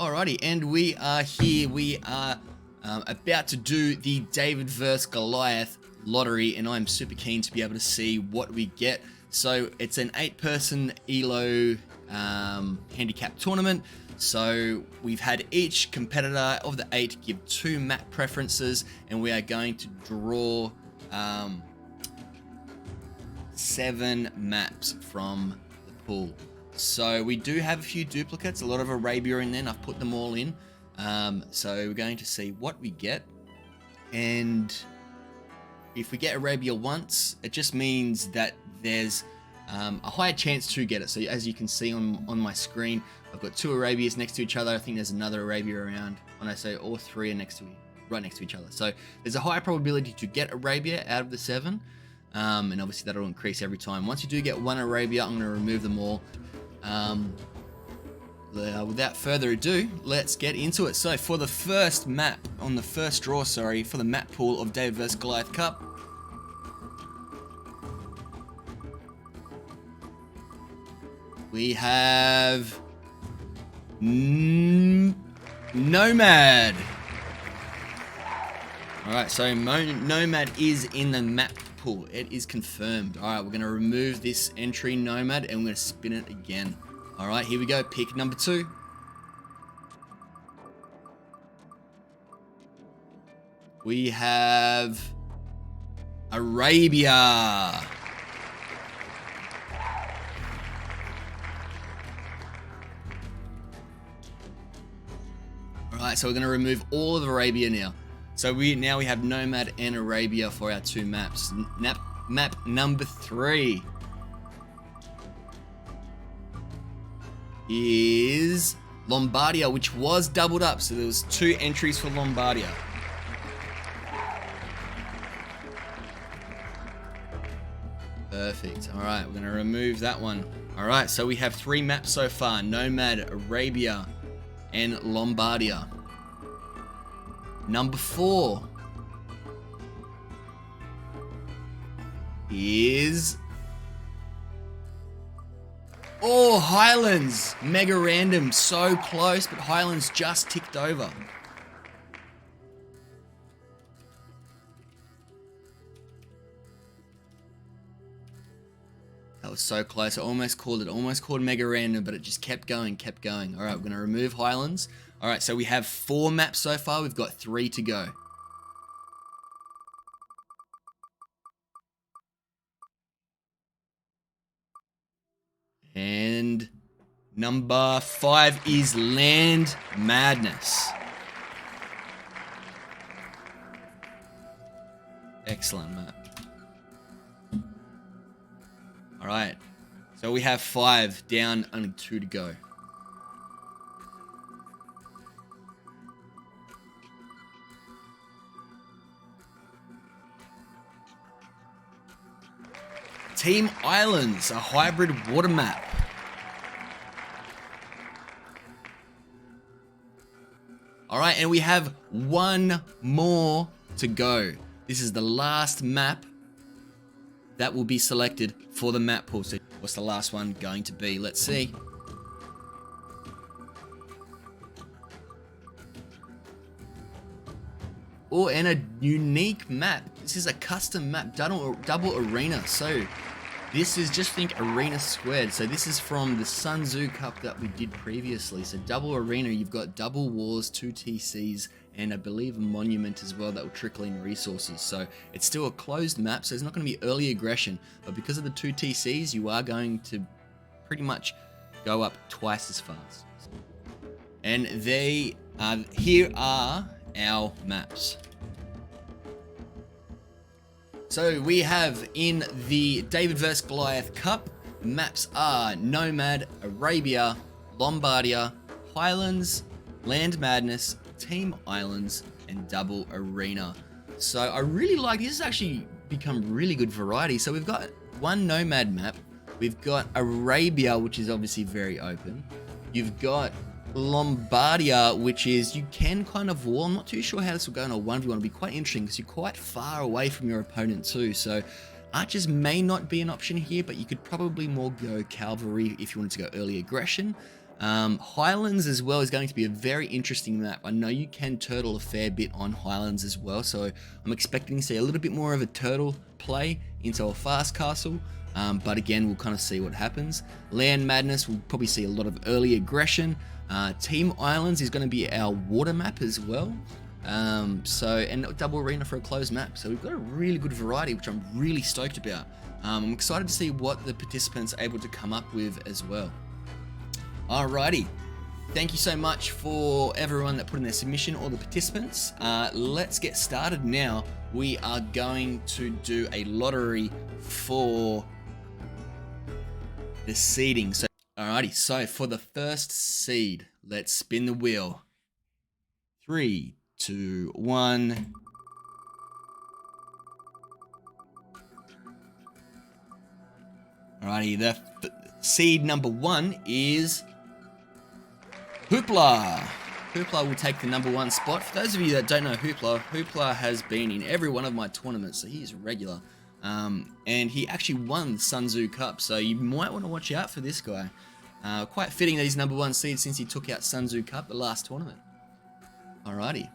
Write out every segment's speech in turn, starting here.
Alrighty, and we are here. We are about to do the David vs. Goliath lottery, and I'm super keen to be able to see what we get. So it's an 8-person ELO handicap tournament. So we've had each competitor of the 8 give 2 map preferences, and we are going to draw 7 maps from the pool. So we do have a few duplicates, a lot of Arabia in there, and I've put them all in. So we're going to see what we get. And if we get Arabia once, it just means that there's a higher chance to get it. So as you can see on my screen, I've got 2 Arabias next to each other. I think there's another Arabia around. When I say all 3 are right next to each other. So there's a higher probability to get Arabia out of the 7. And obviously that'll increase every time. Once you do get 1 Arabia, I'm going to remove them all. Without further ado, let's get into it. So for the first map, on the first draw, for the map pool of David vs. Goliath Cup, we have Nomad. Alright, so Nomad is in the map pool. It is confirmed. Alright, we're going to remove this entry Nomad and we're going to spin it again. Alright, here we go. Pick number 2. We have Arabia. Alright, so we're going to remove all of Arabia now. So we have Nomad and Arabia for our 2 maps. Map number 3 is Lombardia, which was doubled up. So there was 2 entries for Lombardia. Perfect. All right, we're going to remove that one. All right, so we have 3 maps so far: Nomad, Arabia, and Lombardia. Number 4 is Highlands. Mega random, so close, but Highlands just ticked over. That was so close. I almost called it. Almost called mega random, but it just kept going, kept going. All right, we're going to remove Highlands. All right, so we have 4 maps so far. We've got 3 to go. And number 5 is Land Madness. Excellent map. All right, so we have 5 down, only 2 to go. Team Islands, a hybrid water map. All right, and we have 1 more to go. This is the last map that will be selected for the map pool. So what's the last one going to be? Let's see. Oh, and a unique map. This is a custom map, double arena. So this is, just think arena squared. So this is from the Sun Tzu Cup that we did previously. So double arena, you've got double wars, 2 TCs, and I believe a monument as well that will trickle in resources. So it's still a closed map, so there's not going to be early aggression. But because of the 2 TCs, you are going to pretty much go up twice as fast. And here are our maps. So we have in the David vs. Goliath Cup, the maps are Nomad, Arabia, Lombardia, Highlands, Land Madness, Team Islands, and Double Arena. So I really like this. Has actually become really good variety. So we've got 1 Nomad map. We've got Arabia, which is obviously very open. You've got Lombardia, which is, you can kind of wall. I'm not too sure how this will go in a 1v1. It'll be quite interesting because you're quite far away from your opponent too. So archers may not be an option here, but you could probably more go cavalry if you wanted to go early aggression. Highlands as well is going to be a very interesting map. I know you can turtle a fair bit on Highlands as well, so I'm expecting to see a little bit more of a turtle play into a fast castle. But again, we'll kind of see what happens. Land Madness, we'll probably see a lot of early aggression. Team Islands is going to be our water map as well. And double arena for a closed map. So we've got a really good variety, which I'm really stoked about. I'm excited to see what the participants are able to come up with as well. Alrighty, thank you so much for everyone that put in their submission, all the participants. Let's get started now. We are going to do a lottery for the seeding. So, alrighty, so for the first seed, let's spin the wheel. 3, 2, 1. Alrighty, the seed number 1 is Hoopla. Hoopla will take the number 1 spot. For those of you that don't know Hoopla, Hoopla has been in every one of my tournaments, so he's a regular. And he actually won the Sun Tzu Cup, so you might want to watch out for this guy. Quite fitting that he's number 1 seed since he took out Sun Tzu Cup the last tournament. Alrighty.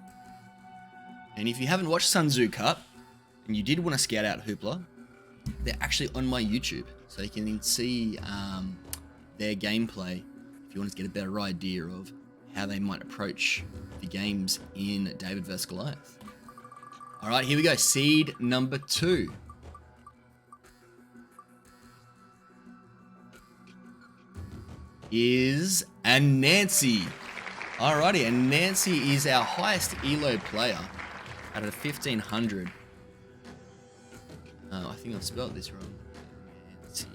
And if you haven't watched Sun Tzu Cup, and you did want to scout out Hoopla, they're actually on my YouTube, so you can see their gameplay if you want to get a better idea of how they might approach the games in David vs. Goliath. Alright, here we go. Seed number 2. Is Anansi. Alrighty, and Nancy is our highest ELO player out of 1500. I think I've spelled this wrong. Nancy.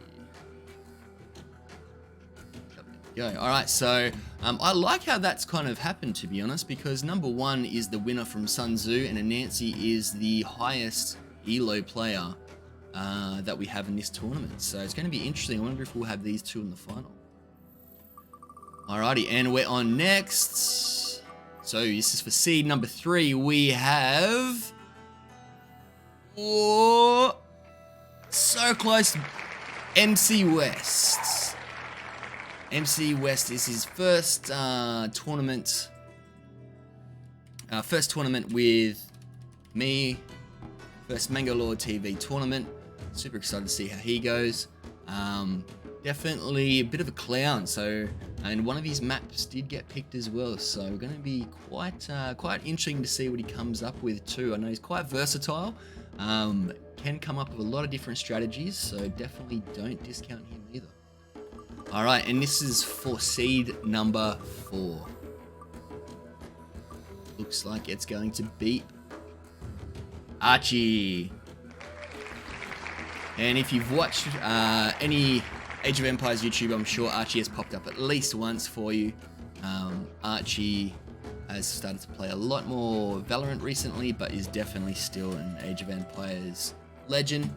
Go. Alright, so I like how that's kind of happened, to be honest, because number 1 is the winner from Sun Tzu, and Anansi is the highest ELO player that we have in this tournament. So it's going to be interesting. I wonder if we'll have these two in the final. Alrighty, and we're on next. So this is for seed number 3. We have... Oh, so close. MC West. MC West is his first tournament. First tournament with me. First Mango Lord TV tournament. Super excited to see how he goes. Definitely a bit of a clown. So, and one of his maps did get picked as well. So we're going to be quite interesting to see what he comes up with too. I know he's quite versatile. Can come up with a lot of different strategies. So definitely don't discount him either. All right, and this is for seed number 4. Looks like it's going to be Archie. And if you've watched any Age of Empires YouTube, I'm sure Archie has popped up at least once for you. Archie has started to play a lot more Valorant recently, but is definitely still an Age of Empires legend.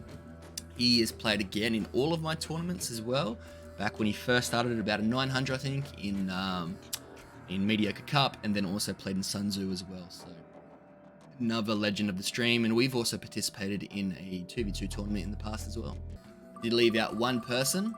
He has played again in all of my tournaments as well. Back when he first started at about a 900, I think, in Mediocre Cup, and then also played in Sun Tzu as well. So another legend of the stream, and we've also participated in a 2v2 tournament in the past as well. Did leave out one person,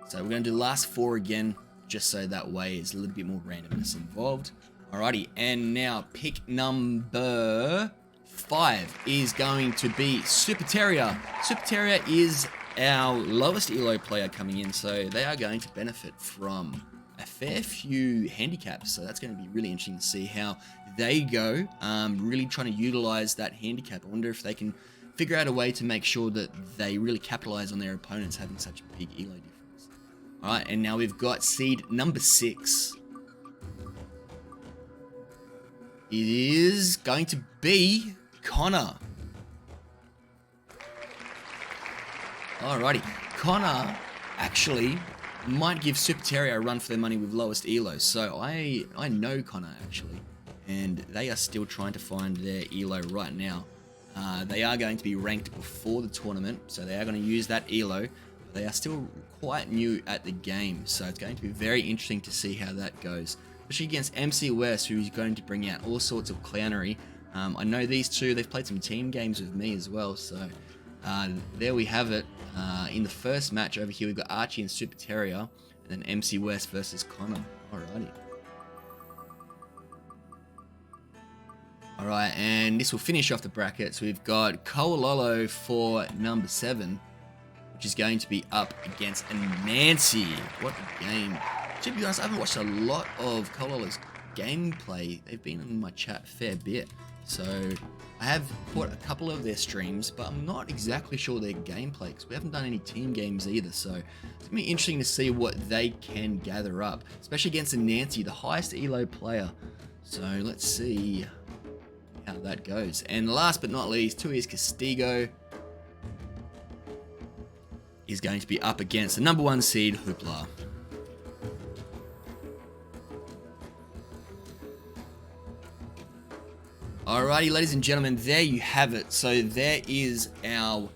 so we're going to do the last 4 again, just so that way there's a little bit more randomness involved. Alrighty, and now pick number 5 is going to be Super Terrier. Super Terrier is our lowest ELO player coming in, so they are going to benefit from a fair few handicaps. So that's going to be really interesting to see how they go. Really trying to utilize that handicap. I wonder if they can figure out a way to make sure that they really capitalize on their opponents having such a big ELO difference. Alright, and now we've got seed number 6. It is going to be Connor. Alrighty, Connor actually might give Super Terrier a run for their money with lowest ELO. So I know Connor actually, and they are still trying to find their ELO right now. They are going to be ranked before the tournament, so they are going to use that ELO. But they are still quite new at the game, so it's going to be very interesting to see how that goes. Especially against MC West, who's going to bring out all sorts of clownery. I know these two, they've played some team games with me as well, so there we have it. In the first match over here, we've got Archie and Super Terrier, and then MC West versus Connor. Alrighty. All right, and this will finish off the bracket. So we've got Koalolo for number 7, which is going to be up against Nancy. What a game. To be honest, I haven't watched a lot of Koalolo's gameplay. They've been in my chat a fair bit. So I have caught a couple of their streams, but I'm not exactly sure their gameplay because we haven't done any team games either. So it's going to be interesting to see what they can gather up, especially against Nancy, the highest ELO player. So let's see how that goes. And last but not least, 2 is Castigo is going to be up against the number 1 seed, Hoopla. Alrighty, ladies and gentlemen, there you have it. So there is our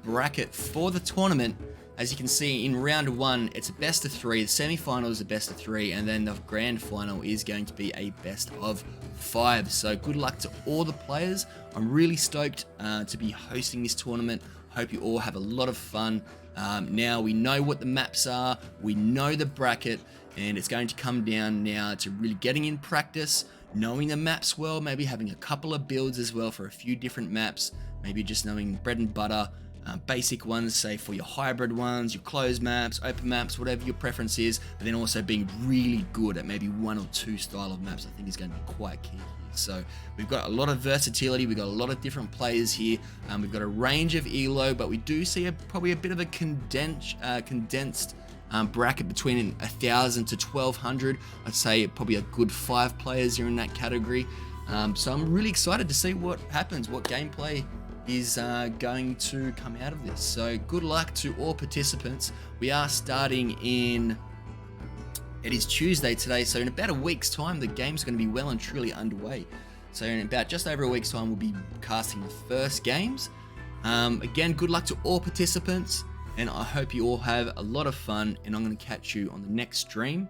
bracket for the tournament. As you can see, in round 1, it's a best of 3. The semi-final is a best of 3, and then the grand final is going to be a best of 5. So good luck to all the players. I'm really stoked to be hosting this tournament. Hope you all have a lot of fun. Now we know what the maps are, we know the bracket, and it's going to come down now to really getting in practice, knowing the maps well, maybe having a couple of builds as well for a few different maps, maybe just knowing bread and butter, basic ones, say for your hybrid ones, your closed maps, open maps, whatever your preference is, but then also being really good at maybe 1 or 2 style of maps, I think is going to be quite key here. So we've got a lot of versatility, we've got a lot of different players here, we've got a range of ELO, but we do see probably a bit of a condensed bracket between 1,000 to 1,200. I'd say probably a good 5 players are in that category. So I'm really excited to see what happens, what gameplay is going to come out of this. So good luck to all participants. We are starting in, it is Tuesday today, so in about a week's time, the game's going to be well and truly underway. So in about just over a week's time, we'll be casting the first games. Again, good luck to all participants, and I hope you all have a lot of fun, and I'm going to catch you on the next stream.